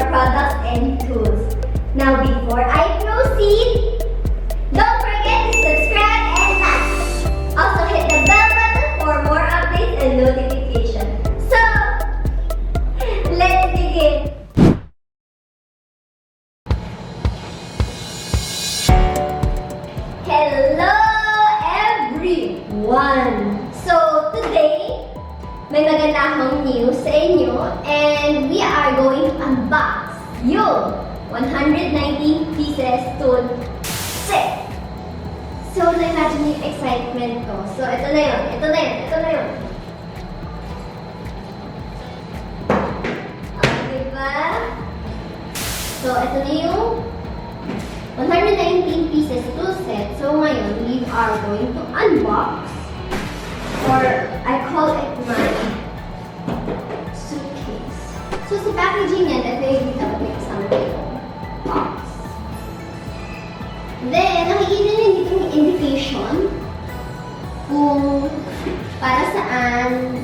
products and tools. Now, before I proceed, don't forget to subscribe and like. Also, hit the bell button for more updates and notifications. So, let's begin. Hello, everyone! So, today, may maganda akong news sa inyo and we are going to unbox yung 119 pieces tool set. So, na-imagine yung excitement ko. So, ito na yun. Diba? So, ito na yung 119 pieces tool set. So, ngayon, we are going to unbox, or I call it my suitcase. So, sa packaging yan, ito yung dapat may kasama yung box. Then, nakikita nyo dito yung indication kung para saan,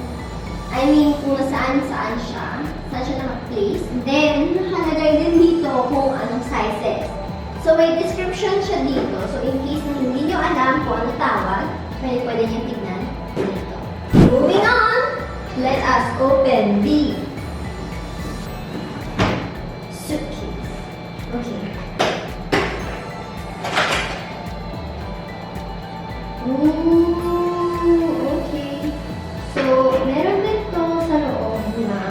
kung saan siya naka-place. Then, nakalagay din dito kung anong sizes. So, may description siya dito. So, in case na hindi nyo alam kung ano tawag, pwede nyo tignan dito. Moving on, let us open the suitcase. Okay. Okay. So, meron dito sa loob na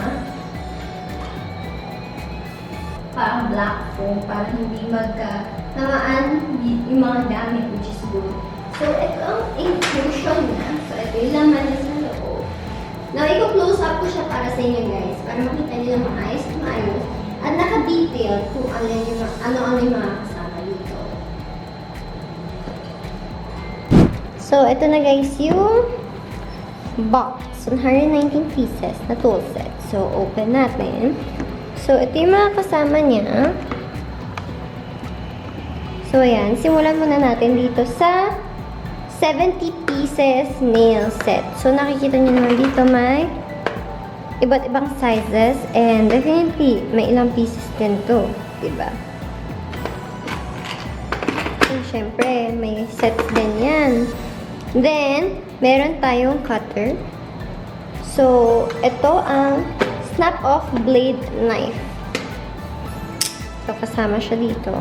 parang black foam para hindi magka-tamaan yung mga gamit, which is good. So, ito ang inclusion niya. So, ito yung laman niya sa loob. Now, i-close up ko siya para sa inyo guys, para makita niyo na maayos. At naka-detail kung ano-ano yung mga kasama dito. So, ito na guys yung box. 119 pieces na tool set. So, open natin. So, ito yung mga kasama niya. So, ayan. Simulan muna natin dito sa 70 pieces nail set. So, nakikita niyo naman dito may iba't ibang sizes and definitely may ilang pieces din to. Diba? And syempre, may sets din yan. Then, meron tayong cutter. So, ito ang snap-off blade knife. So, kasama siya dito.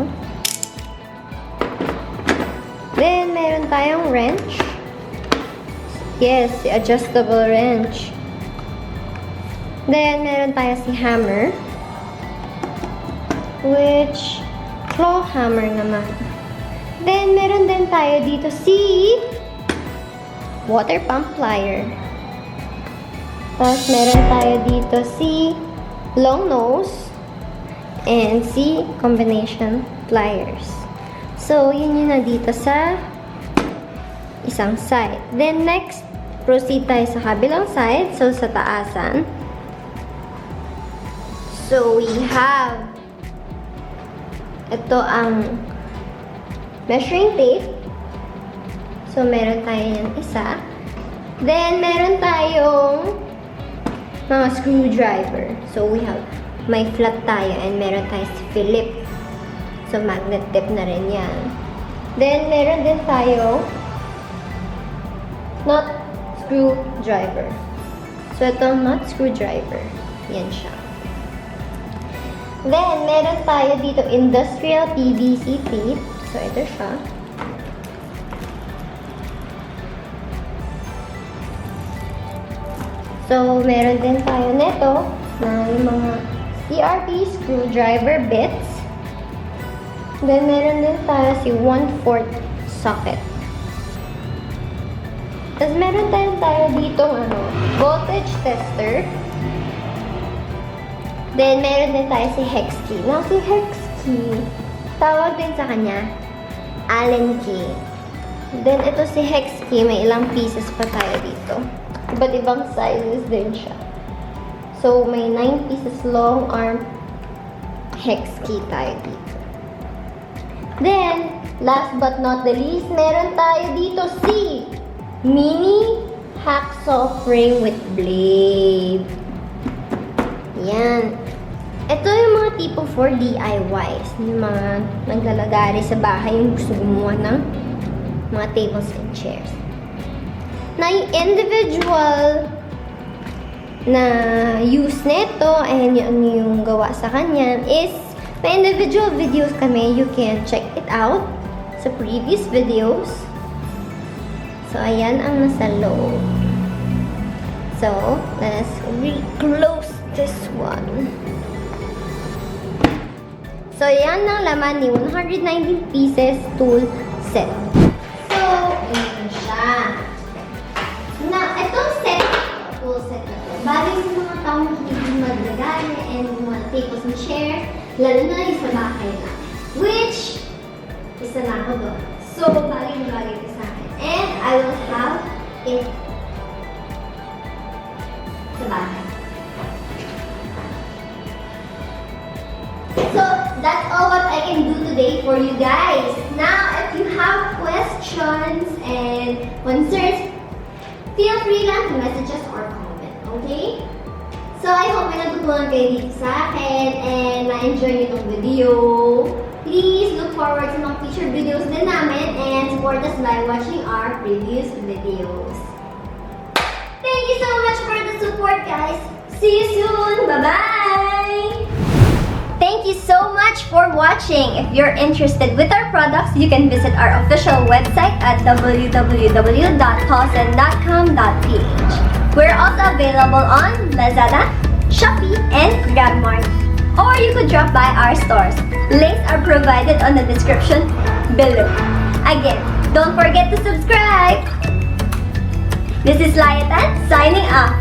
Then, meron tayong wrench. Yes, the adjustable wrench. Then, meron tayo si hammer. Which, claw hammer naman. Then, meron din tayo dito si water pump plier. Tapos, meron tayo dito si long nose and si combination pliers. So, yun yun na dito sa isang side. Then, next, proceed tayo sa kabilang side. So, sa taasan. So, we have ito ang measuring tape. So, meron tayo yan isa. Then, meron tayong mga screwdriver. So, we have, may flat tayo and meron tayo si Philip. So, magnet tip na rin yan. Then, meron din tayo nut screwdriver. So, itong nut screwdriver. Yan siya. Then, meron tayo dito industrial PVC tape. So, ito siya. So, meron din tayo neto na yung mga CRP screwdriver bits. Then, meron din tayo si 1/4 socket. Tapos, meron tayo dito voltage tester. Then, meron din tayo si hex key. Now, si hex key, tawag din sa kanya, Allen key. Then, ito si hex key, may ilang pieces pa tayo dito. Iba't ibang sizes din siya. So, may 9 pieces long arm hex key tayo dito. Then, last but not the least, meron tayo dito si mini hacksaw frame with blade. Yan. Ito yung mga tipo for DIYs. Yung mga naglalagari sa bahay yung gusto gumawa ng mga tables and chairs. Na yung individual na use nito and yung gawa sa kanya is may individual videos kami. You can check it out sa previous videos. So, ayan ang nasa loob. So, let's re-close this one. So, yan ang laman ni 119 pieces tool set. So, ayan siya. Na, itong set, tool set na to, bagay sa mga taong hindi maglagay and mga tables and chairs, lalo na yung sa bahay na. Which, isa na ako doon. So, bagay na bagay ko sa akin. And I will have it sa bahay. So, that's all what I can do today for you guys. Now, if you have questions and concerns, feel free lang to message us or comment, okay? So, I hope may natutunan kayo dito sa akin and na-enjoy nyo itong video. Please look forward sa mga future videos din namin and support us by watching our previous videos. Thank you so much for the support, guys. See you soon. Bye-bye! Thank you so much for watching. If you're interested with our products, you can visit our official website at www.tolsen.com.ph. We're also available on Lazada, Shopee, and GRABMART. Or you could drop by our stores. Links are provided on the description below. Again, don't forget to subscribe. This is Layatan signing off.